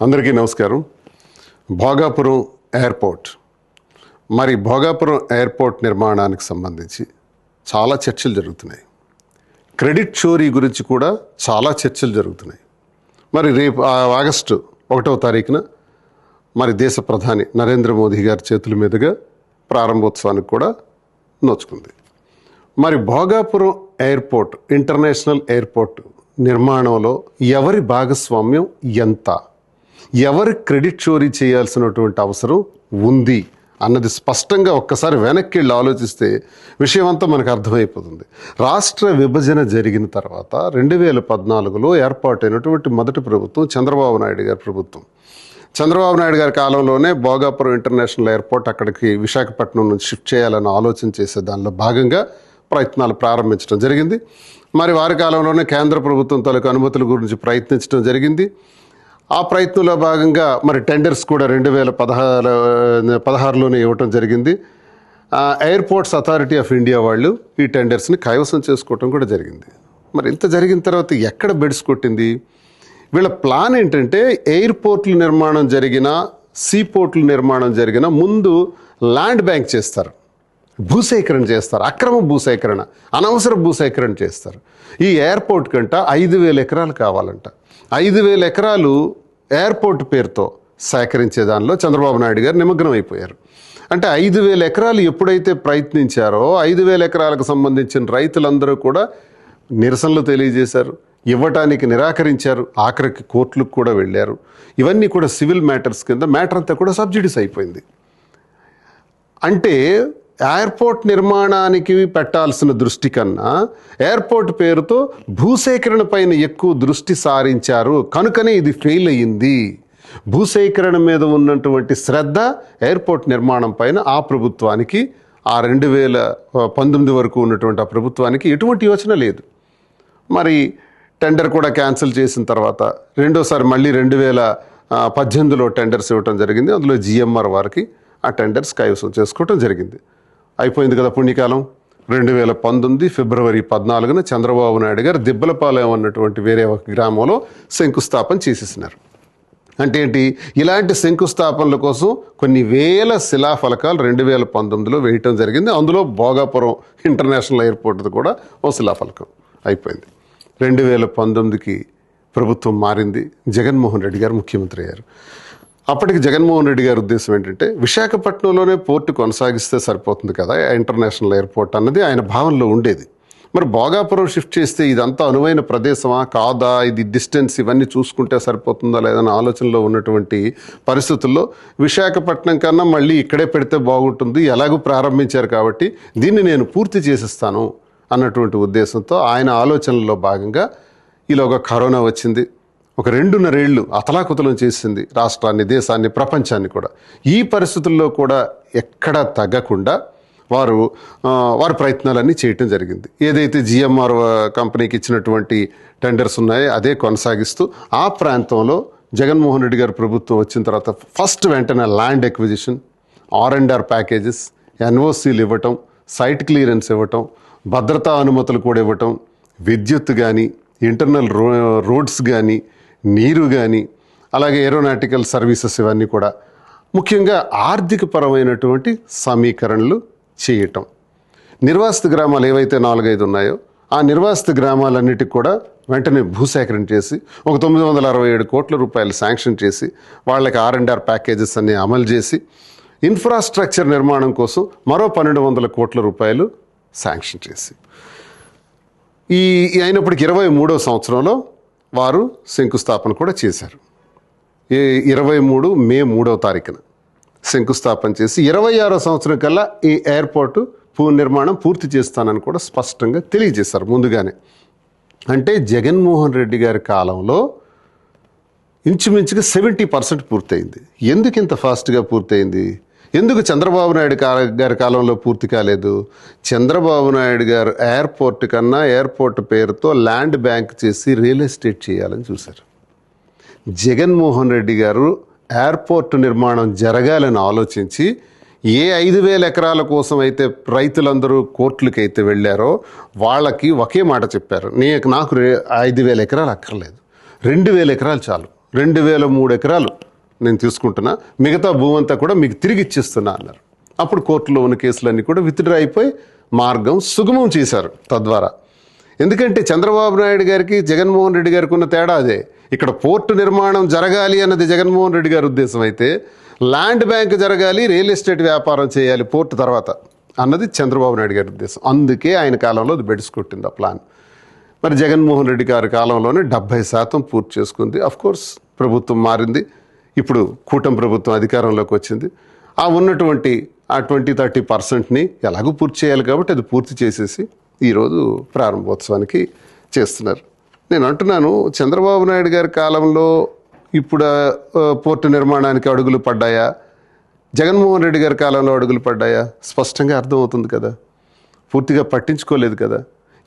అందరికీ నమస్కారం. Bhogapuram airport Bhogapuram airport నిర్మాణానికి సంబంధించి చాలా చర్చలు జరుగుతున్నాయి. క్రెడిట్ చోరీ గురించి కూడా చాలా చర్చలు జరుగుతున్నాయి. రేపు ఆగస్టు 1వ తారీఖున దేశ ప్రధాని నరేంద్ర మోదీ గారి చేతుల మీదుగా ప్రారంభోత్సవానికి కూడా నోచుకుంది. భోగాపురం ఎయిర్పోర్ట్, ఇంటర్నేషనల్ ఎయిర్పోర్ట్ నిర్మాణంలో ఎవరి భాగస్వామ్యం ఎంత, ఎవరి క్రెడిట్ చోరీ చేయాల్సినటువంటి అవసరం ఉంది అన్నది స్పష్టంగా ఒక్కసారి వెనక్కి వెళ్ళి ఆలోచిస్తే విషయం అంతా మనకు అర్థమైపోతుంది. రాష్ట్ర విభజన జరిగిన తర్వాత 2014లో ఏర్పాటైనటువంటి మొదటి ప్రభుత్వం చంద్రబాబు నాయుడు గారి ప్రభుత్వం. చంద్రబాబు నాయుడు గారి కాలంలోనే భోగాపురం ఇంటర్నేషనల్ ఎయిర్పోర్ట్ అక్కడికి విశాఖపట్నం నుంచి షిఫ్ట్ చేయాలని ఆలోచన చేసే దానిలో భాగంగా ప్రయత్నాలు ప్రారంభించడం జరిగింది. వారి కాలంలోనే కేంద్ర ప్రభుత్వం తాలూకు అనుమతుల గురించి ప్రయత్నించడం జరిగింది. ఆ ప్రయత్నంలో భాగంగా టెండర్స్ కూడా 2016లోనే ఇవ్వటం జరిగింది. ఎయిర్పోర్ట్స్ అథారిటీ ఆఫ్ ఇండియా వాళ్ళు ఈ టెండర్స్ని కైవసం చేసుకోవటం కూడా జరిగింది. ఇంత జరిగిన తర్వాత ఎక్కడ బెడ్స్ కొట్టింది? వీళ్ళ ప్లాన్ ఏంటంటే ఎయిర్పోర్ట్ల నిర్మాణం జరిగిన, సీపోర్ట్ల నిర్మాణం జరిగిన ముందు ల్యాండ్ బ్యాంక్ చేస్తారు, భూసేకరణ చేస్తారు, అక్రమ భూసేకరణ, అనవసర భూసేకరణ చేస్తారు. ఈ ఎయిర్పోర్ట్ కంట 5,000 ఎకరాలు కావాలంట. 5,000 ఎకరాలు ఎయిర్పోర్ట్ పేరుతో సేకరించే దానిలో చంద్రబాబు నాయుడు గారు నిమగ్నం అయిపోయారు. అంటే 5,000 ఎకరాలు ఎప్పుడైతే ప్రయత్నించారో 5,000 ఎకరాలకు సంబంధించిన రైతులందరూ కూడా నిరసనలు తెలియజేశారు, ఇవ్వటానికి నిరాకరించారు, ఆఖరికి కోర్టులకు కూడా వెళ్ళారు. ఇవన్నీ కూడా సివిల్ మ్యాటర్స్ కింద మ్యాటర్ అంతా కూడా సబ్సిడీస్ అయిపోయింది. అంటే ఎయిర్పోర్ట్ నిర్మాణానికి పెట్టాల్సిన దృష్టి కన్నా ఎయిర్పోర్ట్ పేరుతో భూసేకరణ పైన ఎక్కువ దృష్టి సారించారు. కనుకనే ఇది ఫెయిల్ అయ్యింది. భూసేకరణ మీద ఉన్నటువంటి శ్రద్ధ ఎయిర్పోర్ట్ నిర్మాణం పైన ఆ ప్రభుత్వానికి, ఆ 2019 వరకు ఉన్నటువంటి ఆ ప్రభుత్వానికి ఎటువంటి యోచన లేదు. టెండర్ కూడా క్యాన్సిల్ చేసిన తర్వాత రెండోసారి మళ్ళీ 2018లో టెండర్స్ ఇవ్వటం జరిగింది. అందులో జిఎంఆర్ వారికి ఆ టెండర్స్ కైవసం చేసుకోవటం జరిగింది. అయిపోయింది కదా పుణ్యకాలం. 2019 ఫిబ్రవరి 14న చంద్రబాబు నాయుడు గారు దిబ్బలపాలెం అన్నటువంటి వేరే ఒక గ్రామంలో శంకుస్థాపన చేసేసినారు. అంటే ఏంటి? ఇలాంటి శంకుస్థాపనల కోసం కొన్ని వేల శిలాఫలకాలు 2019లో వేయటం జరిగింది. అందులో భోగాపురం ఇంటర్నేషనల్ ఎయిర్పోర్ట్ కూడా ఓ శిలాఫలకం అయిపోయింది. 2019కి ప్రభుత్వం మారింది. జగన్మోహన్ రెడ్డి గారు ముఖ్యమంత్రి అయ్యారు. అప్పటికి జగన్మోహన్ రెడ్డి గారి ఉద్దేశం ఏంటంటే విశాఖపట్నంలోనే పోర్టు కొనసాగిస్తే సరిపోతుంది కదా ఇంటర్నేషనల్ ఎయిర్పోర్ట్ అన్నది ఆయన భావనలో ఉండేది. భోగాపురం షిఫ్ట్ చేస్తే ఇదంతా అనువైన ప్రదేశమా కాదా, ఇది డిస్టెన్స్ ఇవన్నీ చూసుకుంటే సరిపోతుందా లేదన్న ఆలోచనలో ఉన్నటువంటి పరిస్థితుల్లో విశాఖపట్నం కన్నా మళ్ళీ ఇక్కడే పెడితే బాగుంటుంది, ఎలాగూ ప్రారంభించారు కాబట్టి దీన్ని నేను పూర్తి చేసిస్తాను అన్నటువంటి ఉద్దేశంతో ఆయన ఆలోచనలో భాగంగా ఈలోగా కరోనా వచ్చింది. ఒక 2.5 ఏళ్ళు అతలాకుతలం చేసింది రాష్ట్రాన్ని, దేశాన్ని, ప్రపంచాన్ని కూడా. ఈ పరిస్థితుల్లో కూడా ఎక్కడా తగ్గకుండా వారి ప్రయత్నాలన్నీ చేయటం జరిగింది. ఏదైతే జిఎంఆర్ కంపెనీకి ఇచ్చినటువంటి టెండర్స్ ఉన్నాయో అదే కొనసాగిస్తూ ఆ ప్రాంతంలో జగన్మోహన్ రెడ్డి గారి ప్రభుత్వం వచ్చిన తర్వాత ఫస్ట్ వెంటనే ల్యాండ్ ఎక్విజిషన్, R&R ప్యాకేజెస్, ఎన్ఓసీలు ఇవ్వటం, సైట్ క్లియరెన్స్ ఇవ్వటం, భద్రతా అనుమతులు కూడా ఇవ్వటం, విద్యుత్ కానీ, ఇంటర్నల్ రోడ్స్ కానీ, నీరు కానీ, అలాగే ఏరోనాటికల్ సర్వీసెస్ ఇవన్నీ కూడా ముఖ్యంగా ఆర్థికపరమైనటువంటి సమీకరణలు చేయటం. నిర్వాసిత గ్రామాలు ఏవైతే 4-5 ఉన్నాయో ఆ నిర్వాసిత గ్రామాలన్నిటికి కూడా వెంటనే భూసేకరణ చేసి ఒక 967 కోట్ల రూపాయలు శాంక్షన్ చేసి వాళ్ళకి R&R ప్యాకేజెస్ అన్ని అమలు చేసి ఇన్ఫ్రాస్ట్రక్చర్ నిర్మాణం కోసం మరో 1,200 కోట్ల రూపాయలు శాంక్షన్ చేసి ఈ అయినప్పటికీ 23వ సంవత్సరంలో వారు శంకుస్థాపన కూడా చేశారు. 23 మే 3వ తారీఖున శంకుస్థాపన చేసి 26వ సంవత్సరం కల్లా ఈ ఎయిర్పోర్టు నిర్మాణం పూర్తి చేస్తానని కూడా స్పష్టంగా తెలియజేశారు ముందుగానే. అంటే జగన్మోహన్ రెడ్డి గారి కాలంలో ఇంచుమించుగా 70% పూర్తయింది. ఎందుకు ఇంత ఫాస్ట్గా పూర్తయింది? ఎందుకు చంద్రబాబు నాయుడు గారి కాలంలో పూర్తి కాలేదు? చంద్రబాబు నాయుడు గారు ఎయిర్పోర్ట్ కన్నా ఎయిర్పోర్ట్ పేరుతో ల్యాండ్ బ్యాంక్ చేసి రియల్ ఎస్టేట్ చేయాలని చూశారు. జగన్మోహన్ రెడ్డి గారు ఎయిర్పోర్ట్ నిర్మాణం జరగాలని ఆలోచించి ఏ 5,000 ఎకరాల కోసం అయితే రైతులందరూ కోర్టులకి అయితే వెళ్ళారో వాళ్ళకి ఒకే మాట చెప్పారు, నాకు 5,000 ఎకరాలు అక్కర్లేదు, 2,000 ఎకరాలు చాలు. 2003 ఎకరాలు నేను తీసుకుంటున్నా, మిగతా భూమి అంతా కూడా మీకు తిరిగి ఇచ్చిస్తున్నా అన్నారు. అప్పుడు కోర్టులో ఉన్న కేసులన్నీ కూడా విత్డ్రా అయిపోయి మార్గం సుగమం చేశారు తద్వారా. ఎందుకంటే చంద్రబాబు నాయుడు గారికి జగన్మోహన్ రెడ్డి గారికి ఉన్న తేడా అదే. ఇక్కడ పోర్టు నిర్మాణం జరగాలి అన్నది జగన్మోహన్ రెడ్డి గారి ఉద్దేశం అయితే, ల్యాండ్ బ్యాంక్ జరగాలి, రియల్ ఎస్టేట్ వ్యాపారం చేయాలి పోర్టు తర్వాత అన్నది చంద్రబాబు నాయుడు గారి ఉద్దేశం. అందుకే ఆయన కాలంలో అది బెడిసి కొట్టింది ఆ ప్లాన్. మరి జగన్మోహన్ రెడ్డి గారి కాలంలోనే 70% పూర్తి చేసుకుంది. కోర్స్ ప్రభుత్వం మారింది, ఇప్పుడు కూటమి ప్రభుత్వం అధికారంలోకి వచ్చింది. ఆ ఉన్నటువంటి ఆ 20-30%ని ఎలాగో పూర్తి చేయాలి కాబట్టి అది పూర్తి చేసేసి ఈరోజు ప్రారంభోత్సవానికి చేస్తున్నారు. నేను అంటున్నాను, చంద్రబాబు నాయుడు గారి కాలంలో ఇప్పుడు పోర్టు నిర్మాణానికి అడుగులు పడ్డాయా, జగన్మోహన్ రెడ్డి గారి కాలంలో అడుగులు పడ్డాయా? స్పష్టంగా అర్థమవుతుంది కదా. పూర్తిగా పట్టించుకోలేదు కదా.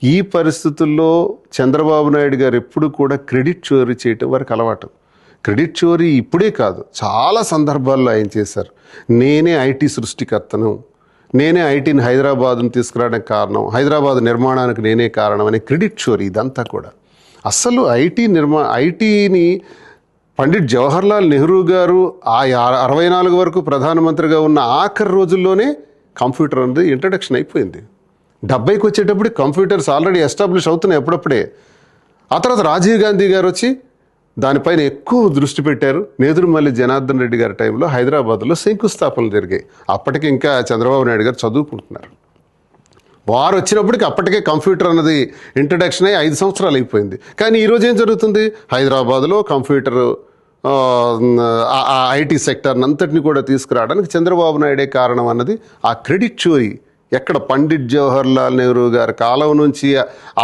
ఈ పరిస్థితుల్లో చంద్రబాబు నాయుడు గారు ఎప్పుడు కూడా క్రెడిట్ చోరీ చేయటం వారికి అలవాటు. క్రెడిట్ చోరీ ఇప్పుడే కాదు, చాలా సందర్భాల్లో ఆయన చేశారు. నేనే ఐటీ సృష్టికర్తను, నేనే ఐటీని హైదరాబాద్ను తీసుకురావడానికి కారణం, హైదరాబాద్ నిర్మాణానికి నేనే కారణం అనే క్రెడిట్ చోరీ ఇదంతా కూడా. అసలు ఐటీని పండిట్ జవహర్లాల్ నెహ్రూ గారు ఆ 64 వరకు ప్రధానమంత్రిగా ఉన్న ఆఖరి రోజుల్లోనే కంప్యూటర్ అనేది ఇంట్రడక్షన్ అయిపోయింది. 70కి వచ్చేటప్పుడు కంప్యూటర్స్ ఆల్రెడీ ఎస్టాబ్లిష్ అవుతున్నాయి అప్పుడప్పుడే. ఆ తర్వాత రాజీవ్ గాంధీ గారు వచ్చి దానిపైన ఎక్కువ దృష్టి పెట్టారు. నేదురుమల్లి జనార్దన్ రెడ్డి గారి టైంలో హైదరాబాద్లో శంకుస్థాపనలు జరిగాయి. అప్పటికి ఇంకా చంద్రబాబు నాయుడు గారు చదువుకుంటున్నారు. వారు వచ్చినప్పటికి అప్పటికే కంప్యూటర్ అన్నది ఇంట్రడక్షన్ అయ్యి 5 సంవత్సరాలు అయిపోయింది. కానీ ఈరోజు ఏం జరుగుతుంది? హైదరాబాద్లో కంప్యూటర్ ఐటీ సెక్టర్ని అంతటిని కూడా తీసుకురావడానికి చంద్రబాబు నాయుడే కారణం అన్నది ఆ క్రెడిట్ చోరీ. ఎక్కడ పండిట్ జవహర్లాల్ నెహ్రూ గారి కాలం నుంచి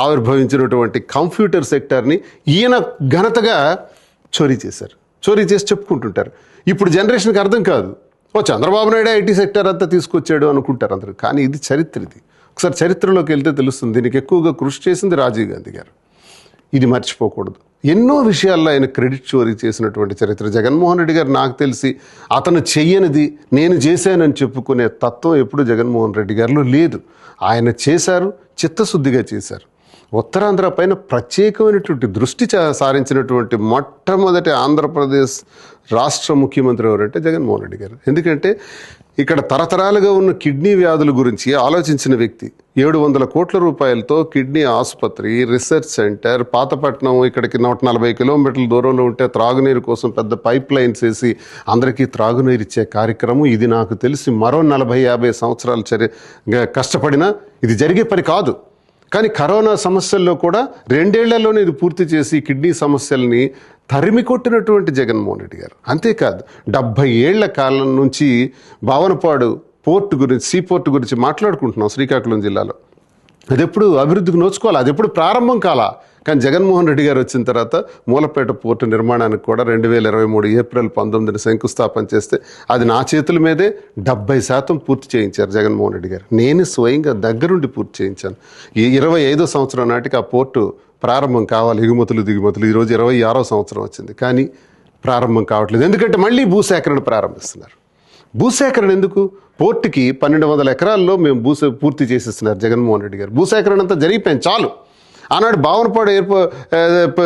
ఆవిర్భవించినటువంటి కంప్యూటర్ సెక్టర్ని ఈయన ఘనతగా చోరీ చేశారు. చోరీ చేసి చెప్పుకుంటుంటారు. ఇప్పుడు జనరేషన్కి అర్థం కాదు, చంద్రబాబు నాయుడు ఐటీ సెక్టర్ అంతా తీసుకొచ్చాడు అనుకుంటారు అందరూ. కానీ ఇది చరిత్ర. ఇది ఒకసారి చరిత్రలోకి వెళ్తే తెలుస్తుంది. దీనికి ఎక్కువగా కృషి చేసింది రాజీవ్ గాంధీ గారు. ఇది మర్చిపోకూడదు. ఎన్నో విషయాల్లో ఆయన క్రెడిట్ చోరీ చేసినటువంటి చరిత్ర. జగన్మోహన్ రెడ్డి గారు నాకు తెలిసి అతను చెయ్యనిది నేను చేశానని చెప్పుకునే తత్వం ఎప్పుడు జగన్మోహన్ రెడ్డి గారిలో లేదు. ఆయన చేశారు, చిత్తశుద్ధిగా చేశారు. ఉత్తరాంధ్ర పైన ప్రత్యేకమైనటువంటి దృష్టి సారించినటువంటి మొట్టమొదటి ఆంధ్రప్రదేశ్ రాష్ట్ర ముఖ్యమంత్రి ఎవరంటే జగన్మోహన్ రెడ్డి గారు. ఎందుకంటే ఇక్కడ తరతరాలుగా ఉన్న కిడ్నీ వ్యాధుల గురించి ఆలోచించిన వ్యక్తి. 700 కోట్ల రూపాయలతో కిడ్నీ ఆసుపత్రి, రీసెర్చ్ సెంటర్, పాతపట్నం ఇక్కడికి 140 కిలోమీటర్ల దూరంలో ఉంటే త్రాగునీరు కోసం పెద్ద పైప్ లైన్స్ వేసి అందరికీ త్రాగునీరు ఇచ్చే కార్యక్రమం. ఇది నాకు తెలిసి మరో 40-50 సంవత్సరాలు కష్టపడినా ఇది జరిగే పని కాదు. కానీ కరోనా సమస్యల్లో కూడా 2 ఏళ్లలోనే ఇది పూర్తి చేసి కిడ్నీ సమస్యల్ని తరిమి కొట్టినటువంటి జగన్మోహన్ రెడ్డి గారు. అంతేకాదు 70 ఏళ్ల కాలం నుంచి భావనపాడు పోర్టు గురించి, సీ పోర్టు గురించి మాట్లాడుకుంటున్నాం శ్రీకాకుళం జిల్లాలో. అది ఎప్పుడు అభివృద్ధికి నోచుకోవాలి, అది ఎప్పుడు ప్రారంభం కాలా. కానీ జగన్మోహన్ రెడ్డి గారు వచ్చిన తర్వాత మూలపేట పోర్టు నిర్మాణానికి కూడా 2023 ఏప్రిల్ 19న శంకుస్థాపన చేస్తే అది నా చేతుల మీదే 70% పూర్తి చేయించారు జగన్మోహన్ రెడ్డి గారు. నేను స్వయంగా దగ్గరుండి పూర్తి చేయించాను. ఈ 25వ సంవత్సరం నాటికి ఆ పోర్టు ప్రారంభం కావాలి, ఎగుమతులు దిగుమతులు. ఈరోజు 26వ సంవత్సరం వచ్చింది, కానీ ప్రారంభం కావట్లేదు. ఎందుకంటే మళ్ళీ భూసేకరణ ప్రారంభిస్తున్నారు. భూసేకరణ ఎందుకు? పోర్టుకి 1200 ఎకరాల్లో మేము పూర్తి చేసేస్తున్నారు జగన్మోహన్ రెడ్డి గారు. భూసేకరణ అంతా జరిగిపోయింది, చాలు. ఆనాడు భావనపాడు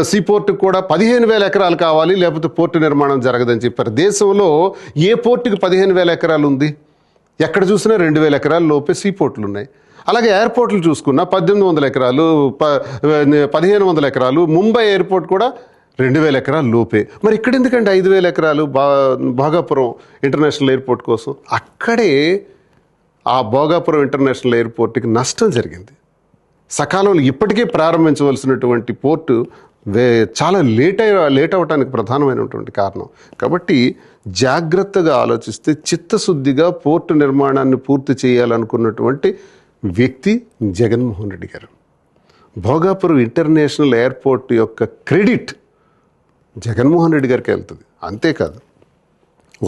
సీ పోర్టుకు కూడా 15,000 ఎకరాలు కావాలి, లేకపోతే పోర్టు నిర్మాణం జరగదని చెప్పారు. దేశంలో ఏ పోర్టుకి 15,000 ఎకరాలు ఉంది? ఎక్కడ చూసినా 2,000 ఎకరాల లోపే సీ పోర్టులు ఉన్నాయి. అలాగే ఎయిర్పోర్ట్లు చూసుకున్నా 1800 ఎకరాలు, 1500 ఎకరాలు. ముంబై ఎయిర్పోర్ట్ కూడా 2000 ఎకరాల లోపే. మరి ఇక్కడ ఎందుకంటే 5,000 ఎకరాలు భోగాపురం ఇంటర్నేషనల్ ఎయిర్పోర్ట్ కోసం? అక్కడే ఆ భోగాపురం ఇంటర్నేషనల్ ఎయిర్పోర్ట్కి నష్టం జరిగింది. సకాలంలో ఇప్పటికే ప్రారంభించవలసినటువంటి పోర్టు చాలా లేట్ అవ్వడానికి ప్రధానమైనటువంటి కారణం. కాబట్టి జాగ్రత్తగా ఆలోచిస్తే చిత్తశుద్ధిగా పోర్టు నిర్మాణాన్ని పూర్తి చేయాలనుకున్నటువంటి వ్యక్తి జగన్మోహన్ రెడ్డి గారు. భోగాపురం ఇంటర్నేషనల్ ఎయిర్పోర్ట్ యొక్క క్రెడిట్ జగన్మోహన్ రెడ్డి గారికి వెళ్తుంది. అంతేకాదు,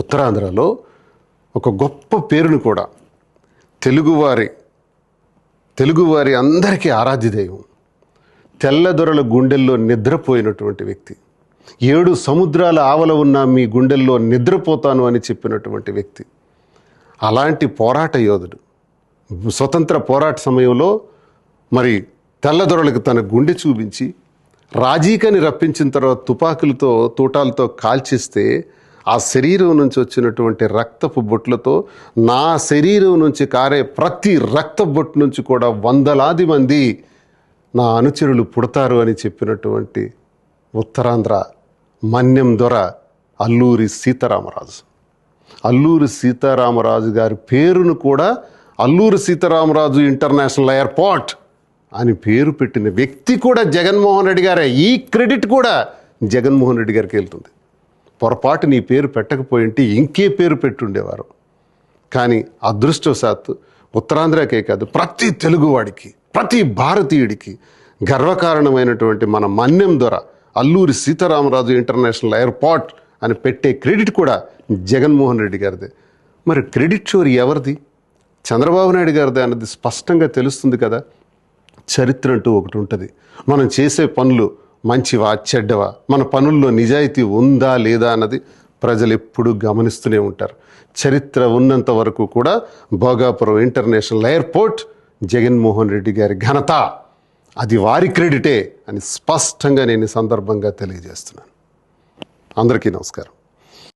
ఉత్తరాంధ్రలో ఒక గొప్ప పేరును కూడా తెలుగువారి అందరికీ ఆరాధ్య దైవం, తెల్లదొరల గుండెల్లో నిద్రపోయినటువంటి వ్యక్తి, 7 సముద్రాల ఆవల ఉన్న మీ గుండెల్లో నిద్రపోతాను అని చెప్పినటువంటి వ్యక్తి, అలాంటి పోరాట యోధుడు. స్వతంత్ర పోరాట సమయంలో మరి తెల్లదొరలకు తన గుండె చూపించి రాజీకని రప్పించిన తర్వాత తుపాకులతో తూటాలతో కాల్చిస్తే ఆ శరీరం నుంచి వచ్చినటువంటి రక్తపు బొట్లతో నా శరీరం నుంచి కారే ప్రతి రక్త బొట్టు నుంచి కూడా వందలాది మంది నా అనుచరులు పుడతారు అని చెప్పినటువంటి ఉత్తరాంధ్ర మన్యం దొర అల్లూరి సీతారామరాజు. అల్లూరి సీతారామరాజు గారి పేరును కూడా అల్లూరి సీతారామరాజు ఇంటర్నేషనల్ ఎయిర్పోర్ట్ అని పేరు పెట్టిన వ్యక్తి కూడా జగన్మోహన్ రెడ్డి గారే. ఈ క్రెడిట్ కూడా జగన్మోహన్ రెడ్డి గారికి వెళ్తుంది. పొరపాటు నీ పేరు పెట్టకపోయింటే ఇంకే పేరు పెట్టుండేవారు. కానీ అదృష్టవశాత్తు ఉత్తరాంధ్రకే కాదు, ప్రతి తెలుగువాడికి, ప్రతి భారతీయుడికి గర్వకారణమైనటువంటి మన మన్యం దొర అల్లూరి సీతారామరాజు ఇంటర్నేషనల్ ఎయిర్పోర్ట్ అని పెట్టే క్రెడిట్ కూడా జగన్మోహన్ రెడ్డి గారిదే. మరి క్రెడిట్ చోరీ ఎవరిది? చంద్రబాబు నాయుడు గారిదే అన్నది స్పష్టంగా తెలుస్తుంది కదా. చరిత్ర అంటూ ఒకటి ఉంటుంది. మనం చేసే పనులు మంచివా చెడ్డవా, మన పనుల్లో నిజాయితీ ఉందా లేదా అన్నది ప్రజలు ఎప్పుడూ గమనిస్తూనే ఉంటారు. చరిత్ర ఉన్నంత వరకు కూడా భోగాపురం ఇంటర్నేషనల్ ఎయిర్పోర్ట్ జగన్మోహన్ రెడ్డి గారి ఘనత, అది వారి క్రెడిటే అని స్పష్టంగా నేను ఈ సందర్భంగా తెలియజేస్తున్నాను. అందరికీ నమస్కారం.